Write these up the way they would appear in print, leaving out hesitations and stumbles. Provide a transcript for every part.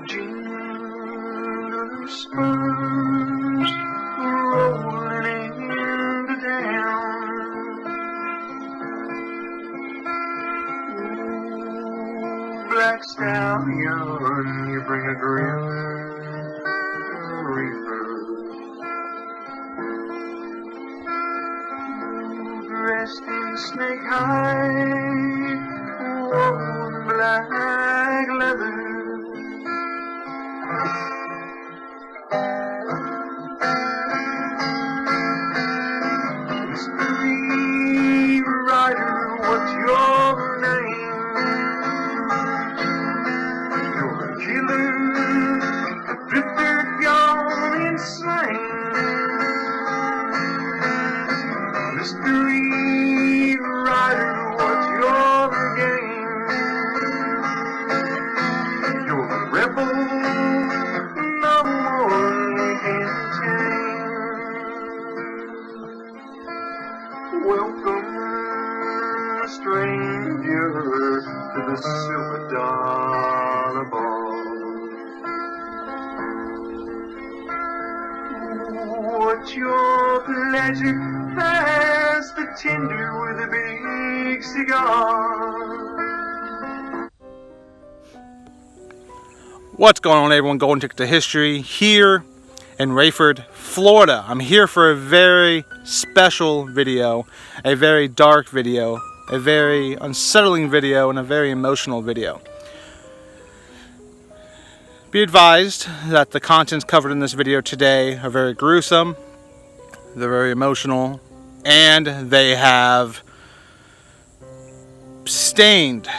Jingle spurs rolling into town. Black stallion, you bring a grim reaper. Dressed in snake hide, worn black leather. Mystery rider, what's your name? Killer, drifter gone insane. Mystery rider, what's your game? You're the rebel, no one can tame. Welcome, stranger, to the Silver Dollar Ball. What's your pleasure? Pass the tinder with a big cigar. What's going on, everyone? Golden Ticket to History here in Rayford, Florida. I'm here for a very special video, a very dark video, a very unsettling video, and a very emotional video. Be advised that the contents covered in this video today are very gruesome, they're very emotional, and they have stained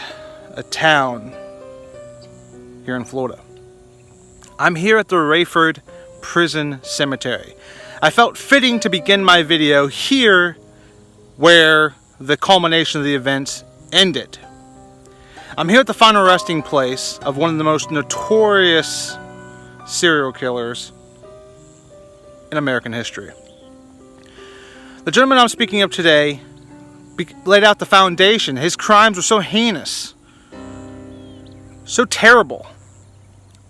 a town here in Florida. I'm here at the Rayford Prison Cemetery. I felt fitting to begin my video here where the culmination of the events ended. I'm here at the final resting place of one of the most notorious serial killers in American history. The gentleman I'm speaking of today laid out the foundation. His crimes were so heinous, so terrible,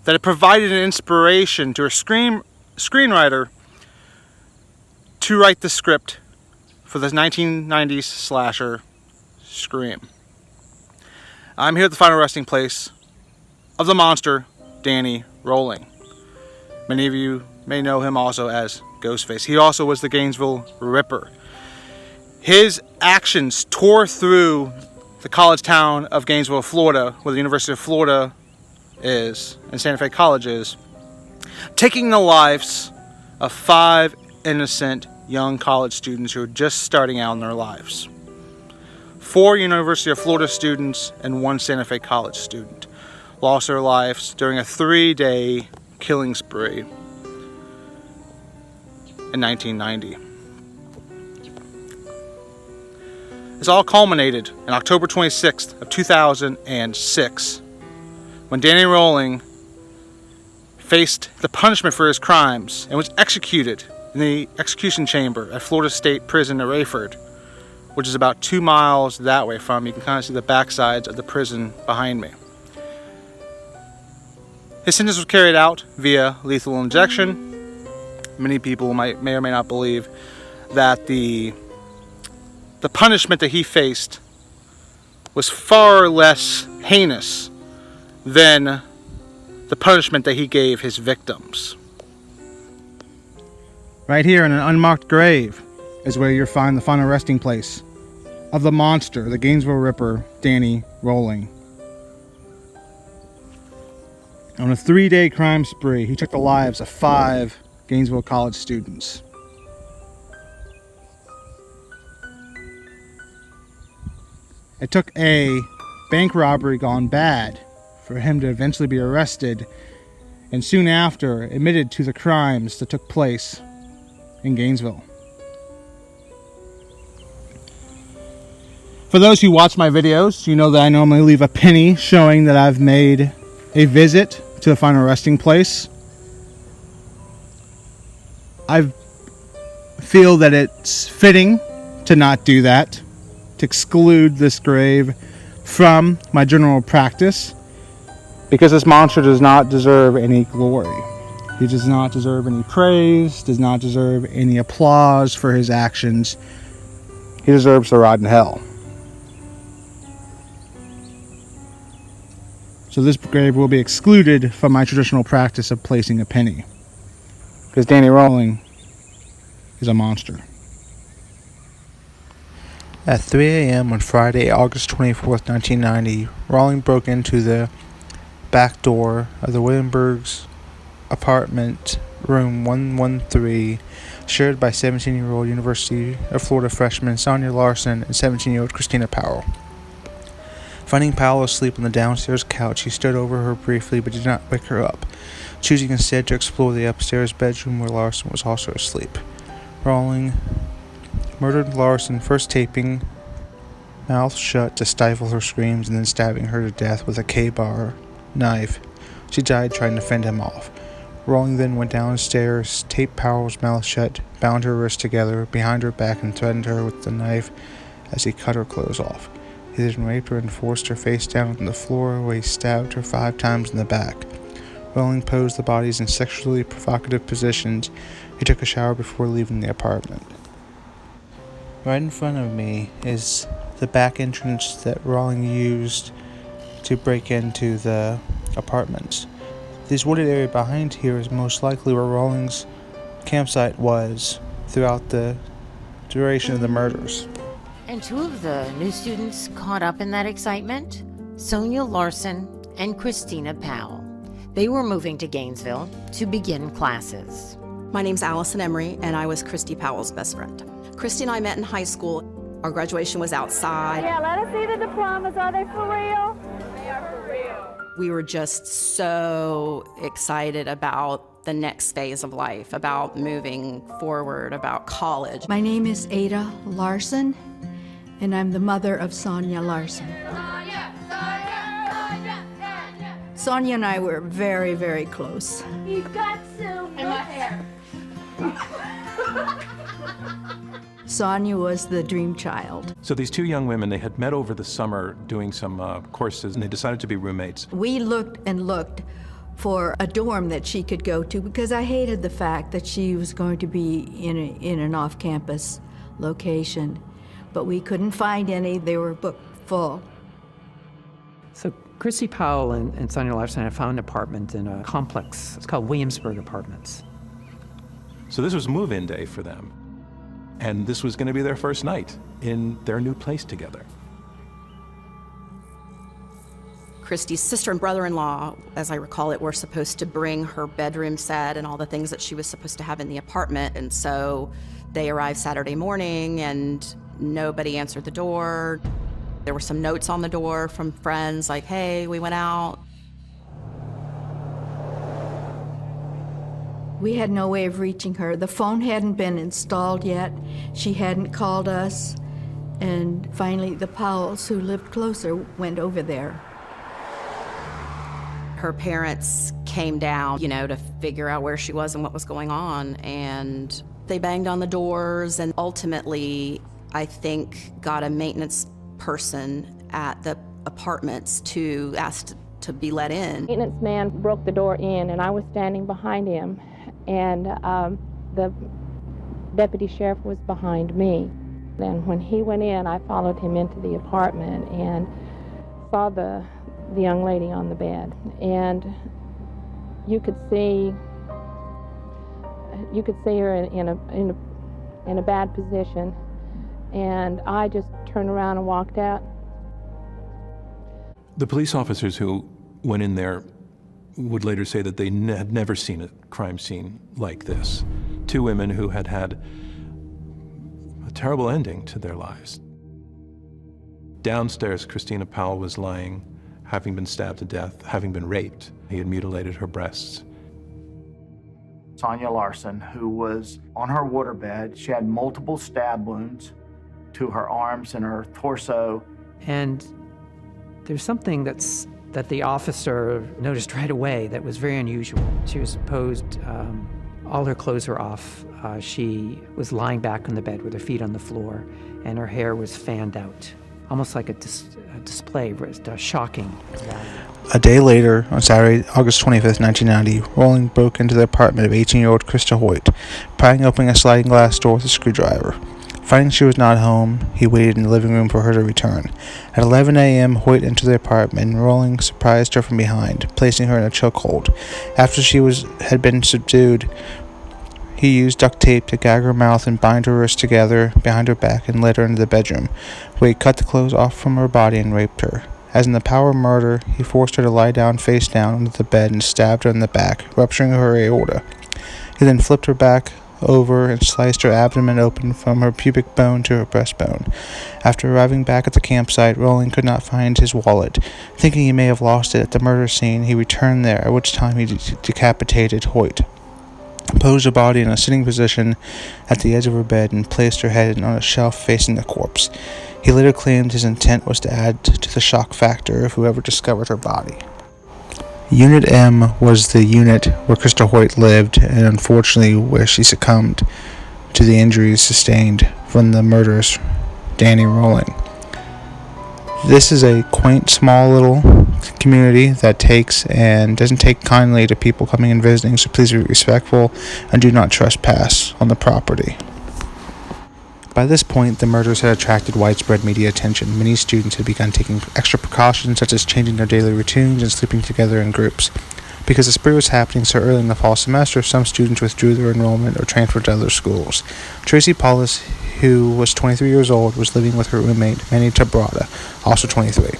that it provided an inspiration to a screenwriter to write the script for the 1990s slasher Scream. I'm here at the final resting place of the monster, Danny Rolling. Many of you may know him also as Ghostface. He also was the Gainesville Ripper. His actions tore through the college town of Gainesville, Florida, where the University of Florida is, and Santa Fe College is, taking the lives of 5 innocent young college students who are just starting out in their lives. 4 University of Florida students and 1 Santa Fe College student lost their lives during a 3-day killing spree in 1990. This all culminated on October 26th of 2006 when Danny Rolling faced the punishment for his crimes and was executed in the execution chamber at Florida State Prison at Rayford, which is about 2 miles that way from. You can kind of see the backsides of the prison behind me. His sentence was carried out via lethal injection. Many people may or may not believe that the punishment that he faced was far less heinous than the punishment that he gave his victims. Right here in an unmarked grave is where you'll find the final resting place of the monster, the Gainesville Ripper, Danny Rolling. On a 3-day crime spree, he took the lives of 5 Gainesville College students. It took a bank robbery gone bad for him to eventually be arrested and soon after admitted to the crimes that took place in Gainesville. For those who watch my videos, you know that I normally leave a penny showing that I've made a visit to the final resting place. I feel that it's fitting to not do that, to exclude this grave from my general practice. Because this monster does not deserve any glory. He does not deserve any praise, does not deserve any applause for his actions. He deserves to rot in hell. So this grave will be excluded from my traditional practice of placing a penny. Because Danny Rolling is a monster. At 3 a.m. on Friday, August 24th, 1990, Rolling broke into the back door of the Williamsburg's apartment, room 113, shared by 17-year-old University of Florida freshman Sonia Larson and 17-year-old Christina Powell. Finding Powell asleep on the downstairs couch, he stood over her briefly but did not wake her up, choosing instead to explore the upstairs bedroom where Larson was also asleep. Rolling murdered Larson, first taping mouth shut to stifle her screams and then stabbing her to death with a K-bar knife. She died trying to fend him off. Rolling then went downstairs, taped Powell's mouth shut, bound her wrists together behind her back and threatened her with the knife as he cut her clothes off. He then raped her and forced her face down on the floor where he stabbed her 5 times in the back. Rolling posed the bodies in sexually provocative positions. He took a shower before leaving the apartment. Right in front of me is the back entrance that Rolling used to break into the apartments. This wooded area behind here is most likely where Rolling's campsite was throughout the duration of the murders. And 2 of the new students caught up in that excitement, Sonia Larson and Christina Powell. They were moving to Gainesville to begin classes. My name's Allison Emery, and I was Christy Powell's best friend. Christy and I met in high school. Our graduation was outside. Yeah, let us see the diplomas. Are they for real? They are for real. We were just so excited about the next phase of life, about moving forward, about college. My name is Ada Larson, and I'm the mother of Sonia Larson. Sonia and I were very, very close. You've got silver hair. Sonia was the dream child. So these 2 young women, they had met over the summer doing some courses, and they decided to be roommates. We looked and looked for a dorm that she could go to because I hated the fact that she was going to be in an off-campus location. But we couldn't find any. They were booked full. So Christy Powell and Sonia Larson had found an apartment in a complex. It's called Williamsburg Apartments. So this was move-in day for them. And this was going to be their first night in their new place together. Christy's sister and brother-in-law, as I recall it, were supposed to bring her bedroom set and all the things that she was supposed to have in the apartment. And so they arrived Saturday morning and nobody answered the door. There were some notes on the door from friends like, hey, we went out. We had no way of reaching her. The phone hadn't been installed yet. She hadn't called us. And finally, the Powells, who lived closer, went over there. Her parents came down, to figure out where she was and what was going on. And they banged on the doors and ultimately, I think, got a maintenance person at the apartments to ask to be let in. Maintenance man broke the door in, and I was standing behind him, and the deputy sheriff was behind me. Then when he went in, I followed him into the apartment and saw the young lady on the bed, and you could see her in a bad position, and I just turned around and walked out. The police officers who went in there would later say that they had never seen a crime scene like this. 2 women who had had a terrible ending to their lives. Downstairs, Christina Powell was lying, having been stabbed to death, having been raped. He had mutilated her breasts. Sonia Larson, who was on her waterbed, she had multiple stab wounds to her arms and her torso. And there's something that the officer noticed right away that was very unusual. She was posed, all her clothes were off. She was lying back on the bed with her feet on the floor, and her hair was fanned out almost like a display, shocking. A day later, on Saturday, August 25th, 1990, Rolling broke into the apartment of 18-year-old Christa Hoyt, prying open a sliding glass door with a screwdriver. Finding she was not home, he waited in the living room for her to return. At 11 a.m., Hoyt entered the apartment, and Rolling surprised her from behind, placing her in a chokehold. After she had been subdued, he used duct tape to gag her mouth and bind her wrists together behind her back and led her into the bedroom, where he cut the clothes off from her body and raped her. As in the power of murder, he forced her to lie down face down onto the bed and stabbed her in the back, rupturing her aorta. He then flipped her back over and sliced her abdomen open from her pubic bone to her breastbone. After arriving back at the campsite, Rolling could not find his wallet. Thinking he may have lost it at the murder scene, he returned there, at which time he decapitated Hoyt, posed her body in a sitting position at the edge of her bed, and placed her head on a shelf facing the corpse. He later claimed his intent was to add to the shock factor of whoever discovered her body. Unit M was the unit where Christa Hoyt lived, and unfortunately where she succumbed to the injuries sustained from the murderous Danny Rolling. This is a quaint, small little community that doesn't take kindly to people coming and visiting, so please be respectful and do not trespass on the property. By this point, the murders had attracted widespread media attention. Many students had begun taking extra precautions, such as changing their daily routines and sleeping together in groups. Because the spree was happening so early in the fall semester, some students withdrew their enrollment or transferred to other schools. Tracy Paulus, who was 23 years old, was living with her roommate, Manny Tabrata, also 23.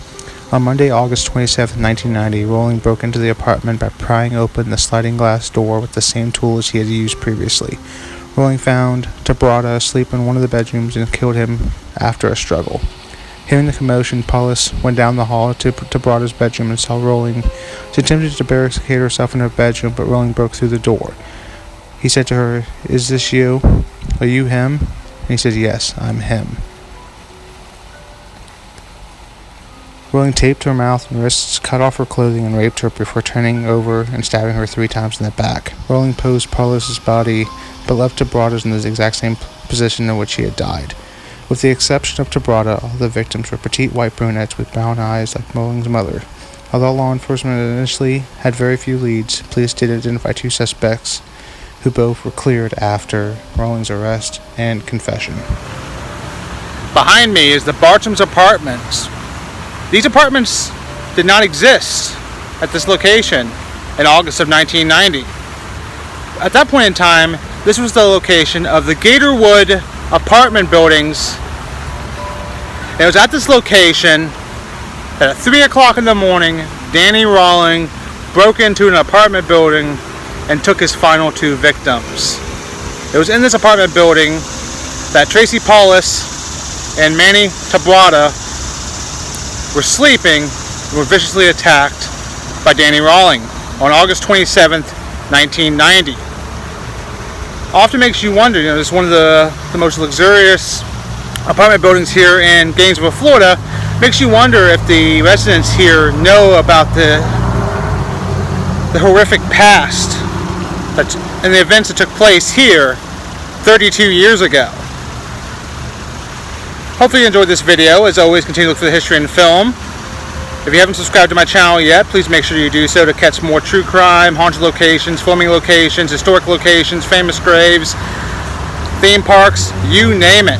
On Monday, August 27, 1990, Rolling broke into the apartment by prying open the sliding glass door with the same tool as he had used previously. Rolling found Tabrata asleep in one of the bedrooms and killed him after a struggle. Hearing the commotion, Paulus went down the hall to Tabrata's bedroom and saw Rolling. She attempted to barricade herself in her bedroom, but Rolling broke through the door. He said to her, "Is this you? Are you him?" And he said, "Yes, I'm him." Rolling taped her mouth and wrists, cut off her clothing, and raped her before turning over and stabbing her 3 times in the back. Rolling posed Paulus's body, but left Tabrata's in the exact same position in which she had died. With the exception of Tabrata, all the victims were petite white brunettes with brown eyes like Rolling's mother. Although law enforcement initially had very few leads, police did identify 2 suspects, who both were cleared after Rolling's arrest and confession. Behind me is the Bartram's apartments. These apartments did not exist at this location in August of 1990. At that point in time, this was the location of the Gatorwood apartment buildings. And it was at this location that at 3 o'clock in the morning, Danny Rolling broke into an apartment building and took his final 2 victims. It was in this apartment building that Tracy Paulus and Manny Tabrata were sleeping and were viciously attacked by Danny Rolling on August 27th, 1990. Often makes you wonder, this is one of the most luxurious apartment buildings here in Gainesville, Florida. Makes you wonder if the residents here know about the horrific past and the events that took place here 32 years ago. Hopefully you enjoyed this video. As always, continue to look for the history in film. If you haven't subscribed to my channel yet, please make sure you do so to catch more true crime, haunted locations, filming locations, historic locations, famous graves, theme parks, you name it.